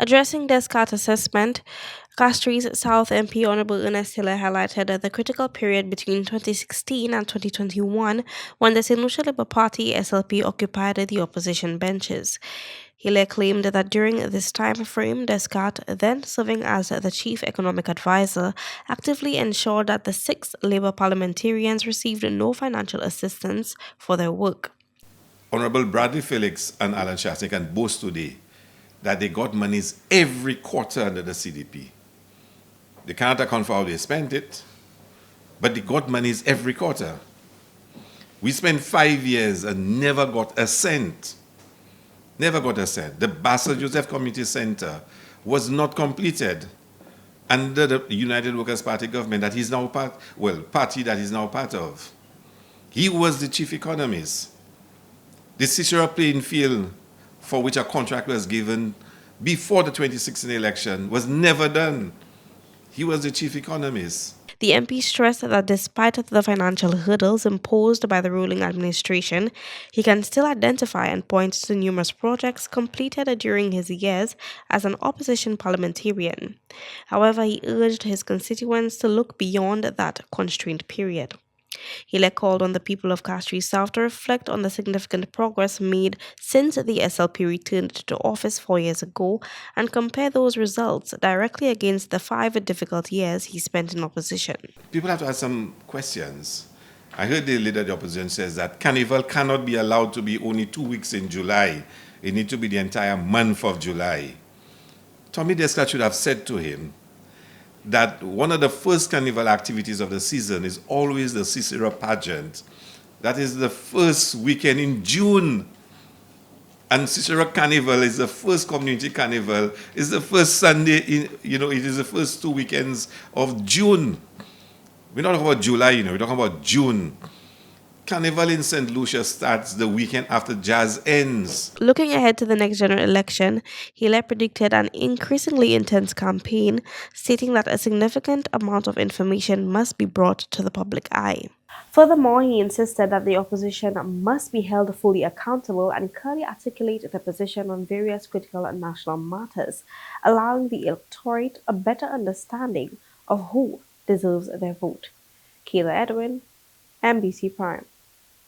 Addressing Descartes' assessment, Castries South MP Honorable Ernest Hilaire highlighted the critical period between 2016 and 2021 when the Sinusha Labour Party SLP occupied the opposition benches. Hilaire claimed that during this time frame, Descartes, then serving as the chief economic advisor, actively ensured that the six Labour parliamentarians received no financial assistance for their work. Honorable Bradley Felix and Alan Shasnik can boast today that they got monies every quarter under the CDP. They cannot account for how they spent it, but they got monies every quarter. We spent 5 years and never got a cent. Never got a cent. The Bassel Joseph Community Center was not completed under the United Workers' Party government that he's now party that he's now part of. He was the chief economist. The Cicero playing field for which a contract was given before the 2016 election was never done. He was the chief economist. The MP stressed that despite the financial hurdles imposed by the ruling administration, he can still identify and point to numerous projects completed during his years as an opposition parliamentarian. However, he urged his constituents to look beyond that constrained period. Hilaire called on the people of Castries South to reflect on the significant progress made since the SLP returned to office 4 years ago and compare those results directly against the 5 difficult years he spent in opposition. People have to ask some questions. I heard the leader of the opposition says that Carnival cannot be allowed to be only 2 weeks in July. It needs to be the entire month of July. Tommy Descartes should have said to him that one of the first carnival activities of the season is always the Cicero pageant. That is the first weekend in June. And Cicero Carnival is the first community carnival. It's the first Sunday, it is the first 2 weekends of June. We're not talking about July, we're talking about June. Carnival in St. Lucia starts the weekend after jazz ends. Looking ahead to the next general election, Hilaire predicted an increasingly intense campaign, stating that a significant amount of information must be brought to the public eye. Furthermore, he insisted that the opposition must be held fully accountable and clearly articulate their position on various critical national matters, allowing the electorate a better understanding of who deserves their vote. Kayla Edwin, NBC Prime.